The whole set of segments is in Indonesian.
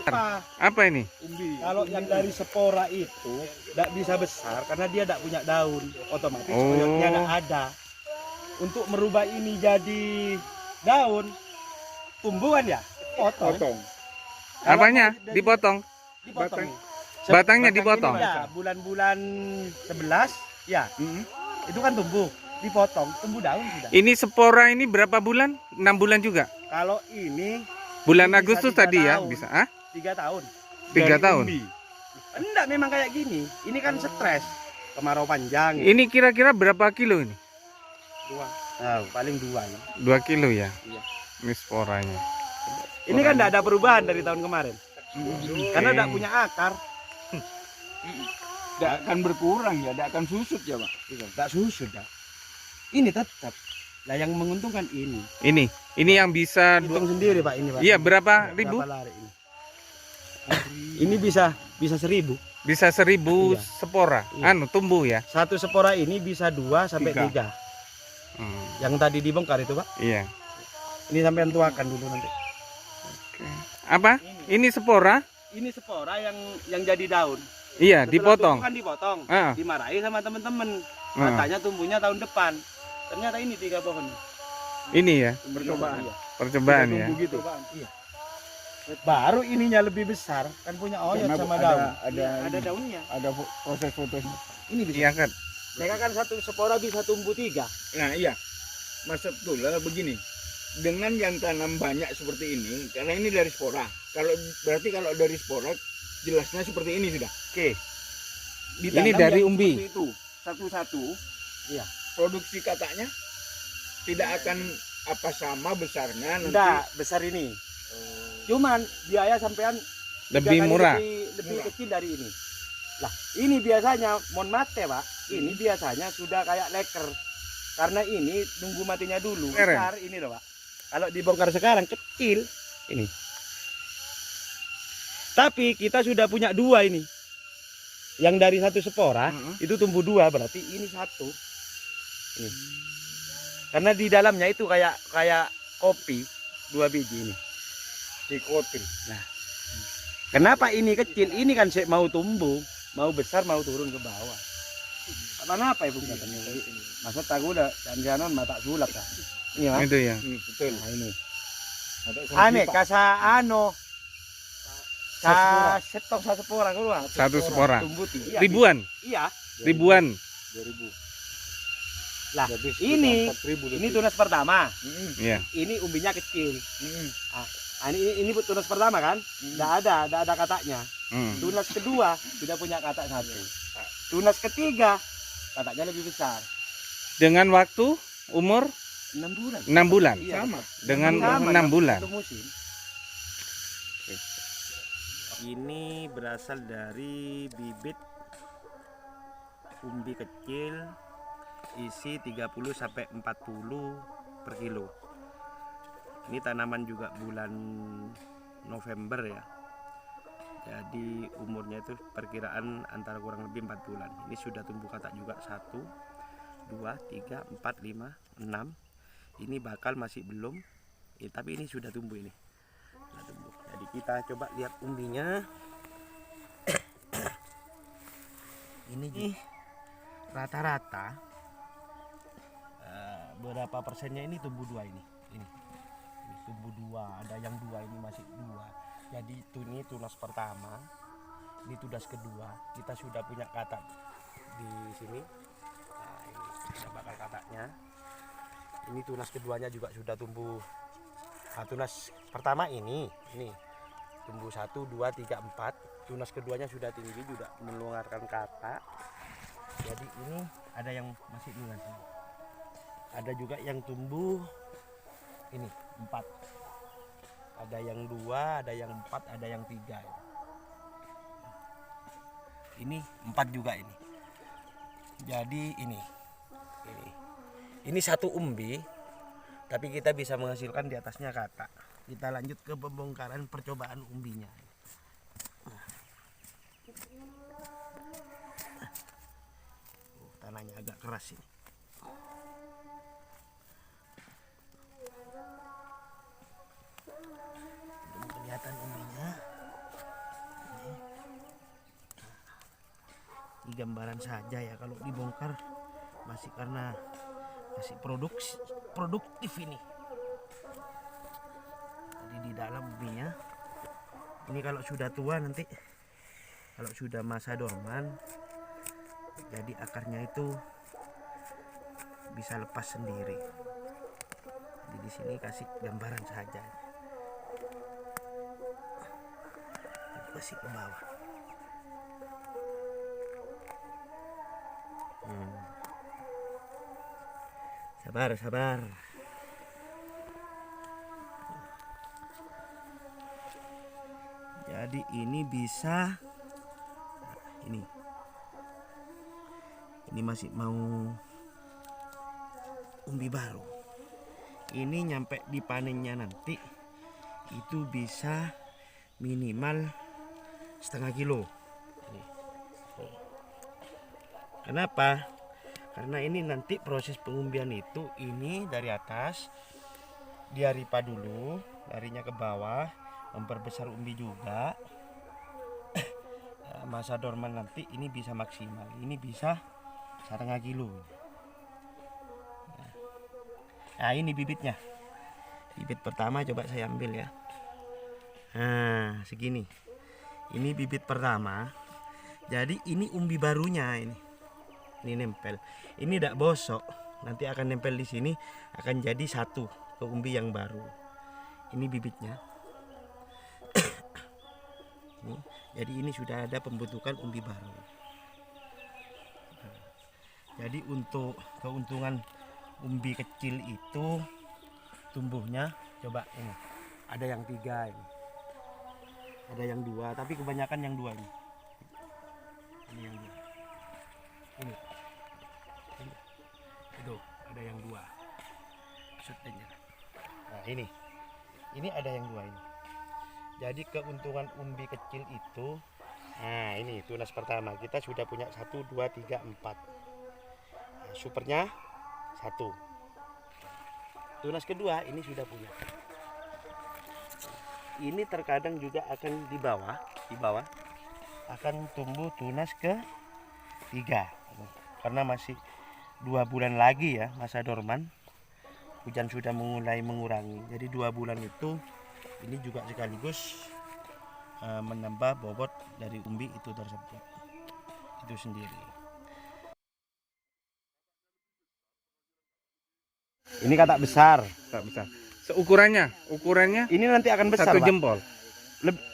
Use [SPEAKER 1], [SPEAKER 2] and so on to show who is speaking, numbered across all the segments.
[SPEAKER 1] Apa ini?
[SPEAKER 2] Kalau yang dari spora itu tidak bisa besar karena dia tidak punya daun, otomatis oyotnya tidak ada. Untuk merubah ini jadi daun, tumbuhan ya, potong.
[SPEAKER 1] Apanya? Dipotong?
[SPEAKER 2] Dipotong.
[SPEAKER 1] Batangnya dipotong?
[SPEAKER 2] Ya, bulan-bulan 11 ya, itu kan tumbuh, dipotong, tumbuh daun sudah.
[SPEAKER 1] Ini spora ini berapa bulan? 6 bulan juga?
[SPEAKER 2] Kalau ini
[SPEAKER 1] Bulan
[SPEAKER 2] ini
[SPEAKER 1] Agustus
[SPEAKER 2] bisa 3
[SPEAKER 1] tadi ya
[SPEAKER 2] tahun.
[SPEAKER 1] bisa? Ah?
[SPEAKER 2] 3 tahun.
[SPEAKER 1] 3 tahun?
[SPEAKER 2] Enggak, memang kayak gini. Ini kan stres, kemarau panjang.
[SPEAKER 1] Ini kira-kira berapa kilo ini?
[SPEAKER 2] 2. Nah, paling 2 ya.
[SPEAKER 1] 2 kilo ya?
[SPEAKER 2] Iya.
[SPEAKER 1] Ini sporanya.
[SPEAKER 2] Ini kan enggak ada perubahan dari tahun kemarin. Karena enggak punya akar.
[SPEAKER 3] Tidak akan berkurang ya, tidak akan susut ya Pak.
[SPEAKER 2] Enggak susut dah. Ini tetap. Lah yang menguntungkan ini.
[SPEAKER 1] Ini yang bisa
[SPEAKER 2] Hitung sendiri Pak ini Pak.
[SPEAKER 1] Iya, berapa ribu?
[SPEAKER 2] Berapa lari ini? Ini bisa 1.000.
[SPEAKER 1] Bisa 1000
[SPEAKER 2] Iya.
[SPEAKER 1] spora.
[SPEAKER 2] Iya.
[SPEAKER 1] Tumbuh ya.
[SPEAKER 2] Satu spora ini bisa 2 sampai 3. Yang tadi dibongkar itu Pak.
[SPEAKER 1] Iya.
[SPEAKER 2] Ini sampai tuakan dulu nanti.
[SPEAKER 1] Oke. Apa? Ini spora?
[SPEAKER 2] Ini spora yang jadi daun.
[SPEAKER 1] Iya,
[SPEAKER 2] Setelah
[SPEAKER 1] dipotong.
[SPEAKER 2] tumbuh kan dipotong.
[SPEAKER 1] Ah.
[SPEAKER 2] Dimarahi sama temen-temen. Katanya tumbuhnya tahun depan. Ternyata ini 3 pohon.
[SPEAKER 1] Ini ya,
[SPEAKER 3] Percobaan.
[SPEAKER 2] Iya.
[SPEAKER 1] percobaan ya.
[SPEAKER 3] Tumbuh gitu.
[SPEAKER 2] Iya. Baru ininya lebih besar, kan punya oyot
[SPEAKER 3] Karena
[SPEAKER 2] sama
[SPEAKER 3] ada-
[SPEAKER 2] daun.
[SPEAKER 3] ada-
[SPEAKER 2] Ada daunnya.
[SPEAKER 3] Ada proses fotonya.
[SPEAKER 2] Ini bisa.
[SPEAKER 1] Diangkat.
[SPEAKER 2] Mereka kan satu spora bisa tumbuh 3.
[SPEAKER 3] Nah iya, Mas Abdullah begini. Dengan yang tanam banyak seperti ini, karena ini dari spora. Berarti kalau dari spora, jelasnya seperti ini sudah.
[SPEAKER 2] Oke.
[SPEAKER 3] Ditanam
[SPEAKER 1] Ini dari
[SPEAKER 3] yang
[SPEAKER 1] umbi.
[SPEAKER 3] seperti itu, satu-satu.
[SPEAKER 2] Iya.
[SPEAKER 3] Produksi katanya tidak akan apa sama besarnya nanti.
[SPEAKER 2] Enggak, besar ini. Cuman biaya sampean 3
[SPEAKER 1] Lebih
[SPEAKER 2] kali
[SPEAKER 1] murah.
[SPEAKER 2] lebih
[SPEAKER 3] Murah.
[SPEAKER 2] kecil dari ini. Lah, ini biasanya mon mate, Pak. Ini biasanya sudah kayak leker. Karena ini nunggu matinya dulu.
[SPEAKER 1] Keren.
[SPEAKER 2] Besar ini loh, Pak. Kalau dibongkar sekarang kecil ini. Tapi kita sudah punya 2 ini. Yang dari satu spora itu tumbuh 2, berarti ini 1. Ini. Karena di dalamnya itu kayak kopi 2 biji ini. Dikotil. Nah, kenapa ini kecil? Ini kan mau tumbuh, mau besar, mau turun ke bawah. Kenapa ibu katanya? Maksud aku udah jangan mata sulap kan? Ini Mas.
[SPEAKER 1] Itu ya.
[SPEAKER 3] Betul.
[SPEAKER 2] Nah, ini.
[SPEAKER 3] Ada
[SPEAKER 2] Ane kasa sa setong sa spora keluar.
[SPEAKER 1] Satu spora.
[SPEAKER 2] Tumbuh 3.
[SPEAKER 1] Ribuan,
[SPEAKER 2] Iya.
[SPEAKER 1] ribuan.
[SPEAKER 3] 2000.
[SPEAKER 2] Lah,
[SPEAKER 3] Jadi
[SPEAKER 2] ini
[SPEAKER 3] 4.000
[SPEAKER 2] ini tunas pertama.
[SPEAKER 1] Iya.
[SPEAKER 2] Ini umbinya kecil. Ini tunas pertama kan? Enggak ada katanya. Tunas kedua sudah punya katak 1. Tunas ketiga kataknya lebih besar.
[SPEAKER 1] Dengan waktu umur
[SPEAKER 2] 6 bulan.
[SPEAKER 1] 6 bulan.
[SPEAKER 2] Iya,
[SPEAKER 3] Sama.
[SPEAKER 1] Dengan
[SPEAKER 2] Sama,
[SPEAKER 1] 6 bulan.
[SPEAKER 2] satu musim. Ini berasal dari bibit umbi kecil isi 30 sampai 40 per kilo. Ini tanaman juga bulan November ya. Jadi umurnya itu perkiraan antara kurang lebih 4 bulan. Ini sudah tumbuh katak juga 1, 2, 3, 4, 5, 6. Ini bakal masih belum. Tapi ini sudah tumbuh ini. Sudah tumbuh. Jadi kita coba lihat umbinya. Ini rata-rata berapa persennya ini tumbuh 2 ini. Ini tumbuh 2, ada yang 2 ini masih 2. Jadi ini tunas pertama, ini tunas kedua. Kita sudah punya katak di sini. Nah, ini sudah bakal kataknya. Ini tunas keduanya juga sudah tumbuh. Nah, tunas pertama ini tumbuh 1, 2, 3, 4. Tunas keduanya sudah tinggi, juga mengeluarkan katak. Jadi ini ada yang masih tunas. Ada juga yang tumbuh ini 4. Ada yang 2, ada yang 4, ada yang 3. Ini 4 juga ini. Jadi ini satu umbi, tapi kita bisa menghasilkan di atasnya katak. Kita lanjut ke pembongkaran percobaan umbinya. Tanahnya agak keras ini. Belum kelihatan umbinya. Ini gambaran saja ya, kalau dibongkar masih karena masih produktif ini. Jadi di dalam umbinya ini kalau sudah tua nanti, kalau sudah masa dorman, jadi akarnya itu bisa lepas sendiri. Jadi di sini kasih gambaran saja. Kasih ke bawah. Sabar. Jadi ini bisa, ini masih mau umbi baru. Ini nyampe dipanennya nanti itu bisa minimal setengah kilo. Kenapa? Karena ini nanti proses pengumbian itu, ini dari atas dia ripa dulu, larinya ke bawah, memperbesar umbi juga. Masa dorman nanti ini bisa maksimal, ini bisa setengah kilo. Nah ini bibitnya, bibit pertama coba saya ambil ya. Nah segini, ini bibit pertama. Jadi ini umbi barunya ini nempel. Ini tidak bosok, nanti akan nempel di sini, akan jadi satu ke umbi yang baru. Ini bibitnya. Jadi ini sudah ada pembentukan umbi baru. Jadi untuk keuntungan umbi kecil itu tumbuhnya, coba ini ada yang 3 ini, ada yang 2, tapi kebanyakan yang 2 ini. Ini yang 2. Ini itu ada yang 2. Maksudnya. Nah ini ada yang 2 ini. Jadi keuntungan umbi kecil itu, nah ini tunas pertama kita sudah punya 1, 2, 3, 4. Nah, supernya 1. Tunas kedua ini sudah punya. Ini terkadang juga akan di bawah akan tumbuh tunas ke 3 karena masih 2 bulan lagi ya masa dorman, hujan sudah mulai mengurangi. Jadi 2 bulan itu ini juga sekaligus menambah bobot dari umbi itu tersebut itu sendiri. Ini katak besar.
[SPEAKER 1] Tak besar. Seukurannya,
[SPEAKER 2] Ini nanti akan besar.
[SPEAKER 1] 1
[SPEAKER 2] Pak.
[SPEAKER 1] jempol.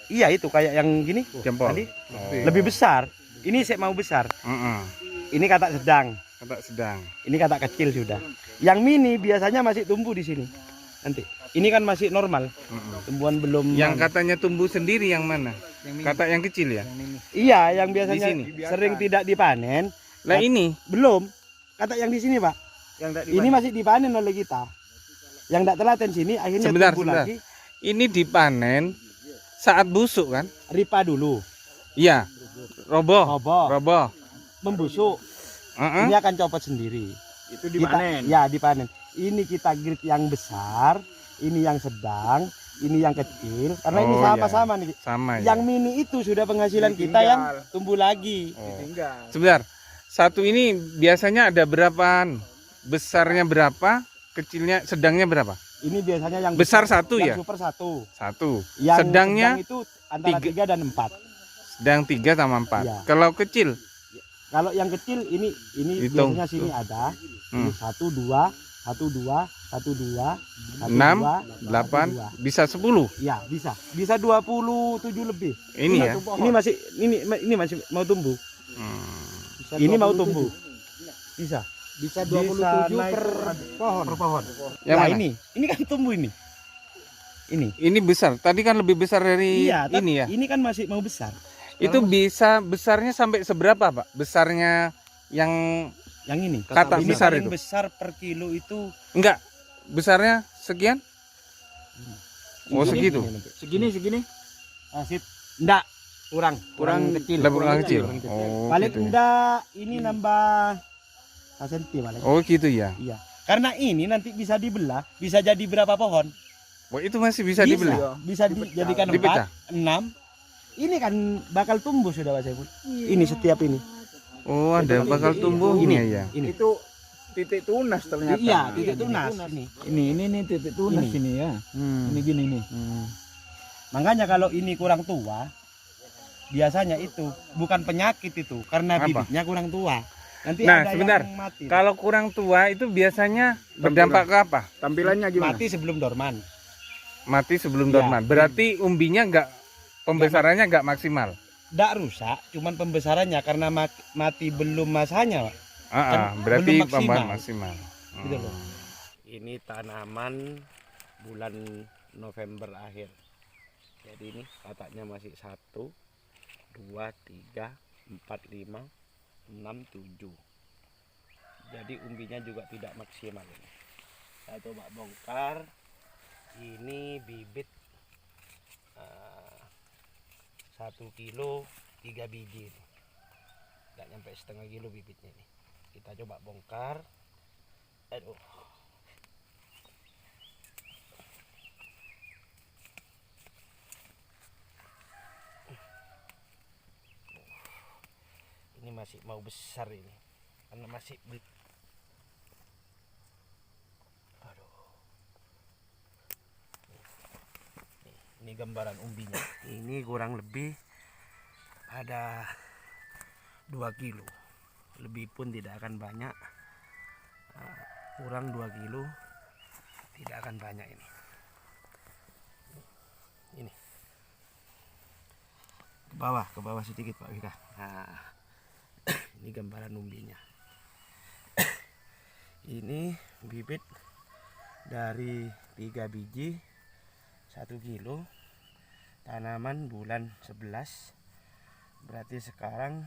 [SPEAKER 2] Iya itu kayak yang gini.
[SPEAKER 1] Jempol.
[SPEAKER 2] Tadi lebih besar. Ini saya mau besar. Ini katak sedang.
[SPEAKER 1] Katak sedang.
[SPEAKER 2] Ini katak kecil sudah. Yang mini biasanya masih tumbuh di sini. Nanti. Ini kan masih normal. Tumbuhan belum.
[SPEAKER 1] Yang katanya tumbuh sendiri yang mana? Katak yang kecil ya?
[SPEAKER 2] Iya, yang biasanya
[SPEAKER 1] Di sini?
[SPEAKER 2] sering tidak dipanen.
[SPEAKER 1] Nah ini
[SPEAKER 2] Belum. Katak yang di sini, Pak. Ini masih dipanen oleh kita. Yang tidak telaten sini akhirnya
[SPEAKER 1] sebentar.
[SPEAKER 2] tumbuh lagi.
[SPEAKER 1] Ini dipanen saat busuk kan?
[SPEAKER 2] Ripa dulu.
[SPEAKER 1] Iya. Roboh.
[SPEAKER 2] Membusuk. Ini akan copot sendiri.
[SPEAKER 3] Itu dipanen.
[SPEAKER 2] Ya dipanen. Ini kita grade yang besar, ini yang sedang, ini yang kecil. Karena ini sama-sama nih.
[SPEAKER 1] Sama
[SPEAKER 2] Yang
[SPEAKER 1] ya.
[SPEAKER 2] mini itu sudah penghasilan kita yang tumbuh lagi.
[SPEAKER 3] Tinggal.
[SPEAKER 1] Sebentar. Satu ini biasanya ada berapaan? Besarnya berapa? Kecilnya, sedangnya berapa?
[SPEAKER 2] Ini biasanya yang
[SPEAKER 1] Besar satu
[SPEAKER 2] yang
[SPEAKER 1] ya?
[SPEAKER 2] super 1.
[SPEAKER 1] Satu.
[SPEAKER 2] Yang
[SPEAKER 1] Sedangnya
[SPEAKER 2] sedang itu antara 3 dan 4.
[SPEAKER 1] sedang 3 sama 4.
[SPEAKER 2] Iya.
[SPEAKER 1] Kalau kecil?
[SPEAKER 2] Kalau yang kecil ini
[SPEAKER 1] Hitung.
[SPEAKER 2] biasanya sini ada. Ini 1, 2, 1, 2, 1, 2,
[SPEAKER 1] 6, 8, bisa 10.
[SPEAKER 2] Ya bisa. Bisa 27 lebih.
[SPEAKER 1] Ini ya.
[SPEAKER 2] Ini masih mau tumbuh. Ini mau tumbuh. Bisa 27 per pohon.
[SPEAKER 1] Yang
[SPEAKER 2] Nah,
[SPEAKER 1] mana?
[SPEAKER 2] ini kan tumbuh ini.
[SPEAKER 1] Ini besar. Tadi kan lebih besar dari
[SPEAKER 2] Iya,
[SPEAKER 1] ini ya.
[SPEAKER 2] Ini kan masih mau besar.
[SPEAKER 1] Itu bisa besarnya sampai seberapa, Pak? Besarnya yang
[SPEAKER 2] Yang ini.
[SPEAKER 1] Katak
[SPEAKER 2] ini
[SPEAKER 1] besar
[SPEAKER 2] paling
[SPEAKER 1] itu.
[SPEAKER 2] besar per kilo itu
[SPEAKER 1] enggak besarnya sekian? Oh, segitu.
[SPEAKER 3] Segini.
[SPEAKER 2] sip. Enggak, kurang kecil.
[SPEAKER 1] Lebih kecil.
[SPEAKER 2] Kurang kecil.
[SPEAKER 1] Oh,
[SPEAKER 2] Paling
[SPEAKER 1] gitu ya.
[SPEAKER 2] enggak ini nambah 1 cm paling.
[SPEAKER 1] Oh, gitu ya.
[SPEAKER 2] Iya. Karena ini nanti bisa dibelah, bisa jadi berapa pohon?
[SPEAKER 1] Oh, itu masih bisa dibeli.
[SPEAKER 2] Bisa dijadikan
[SPEAKER 1] Dipecah.
[SPEAKER 2] 4, 6. Ini kan bakal tumbuh sudah Pak Saiful. Ini setiap ini.
[SPEAKER 1] Oh,
[SPEAKER 3] Itu
[SPEAKER 1] ada
[SPEAKER 3] kan
[SPEAKER 1] bakal
[SPEAKER 3] titik
[SPEAKER 1] tumbuhnya
[SPEAKER 2] ini.
[SPEAKER 1] ya.
[SPEAKER 2] Ini.
[SPEAKER 3] Itu titik tunas ternyata.
[SPEAKER 2] Iya, titik tunas ini.
[SPEAKER 3] Ini titik tunas ini ya.
[SPEAKER 1] Hmm.
[SPEAKER 3] Ini gini nih.
[SPEAKER 1] Hmm.
[SPEAKER 2] Makanya kalau ini kurang tua, biasanya itu bukan penyakit itu, karena
[SPEAKER 1] Apa?
[SPEAKER 2] bibitnya kurang tua. Nanti
[SPEAKER 1] Nah,
[SPEAKER 2] ada
[SPEAKER 1] sebentar.
[SPEAKER 2] yang mati.
[SPEAKER 1] Kalau kurang tua itu biasanya berdampak ke apa?
[SPEAKER 3] Tampilannya gimana?
[SPEAKER 2] Mati sebelum dorman.
[SPEAKER 1] Mati sebelum
[SPEAKER 2] Ya.
[SPEAKER 1] dorman. Berarti umbinya pembesarannya nggak maksimal.
[SPEAKER 2] Nggak rusak, cuman pembesarannya karena mati belum masanya, Pak.
[SPEAKER 1] Berarti
[SPEAKER 2] belum maksimal.
[SPEAKER 1] pembahan maksimal.
[SPEAKER 2] Gitu loh. Ini tanaman bulan November akhir. Jadi ini kataknya masih 1, 2, 3, 4, 5, 6, 7. Jadi umbinya juga tidak maksimal ini. Saya coba bongkar. Ini bibit 1 kilo 3 biji ini. Nggak nyampe setengah kilo bibitnya ini. Kita coba bongkar. Aduh. Ini masih mau besar ini. Karena masih aduh. Ini gambaran umbinya. Ini kurang lebih ada 2 kilo. Lebih pun tidak akan banyak. Kurang 2 kilo tidak akan banyak ini. Ini ke bawah sedikit Pak Wika. Nah, ini gambaran umbinya. Ini bibit dari 3 biji 1 kilo, tanaman bulan 11, berarti sekarang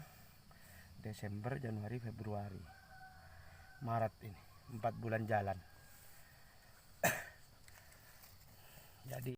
[SPEAKER 2] Desember, Januari, Februari, Maret ini 4 bulan jalan. Jadi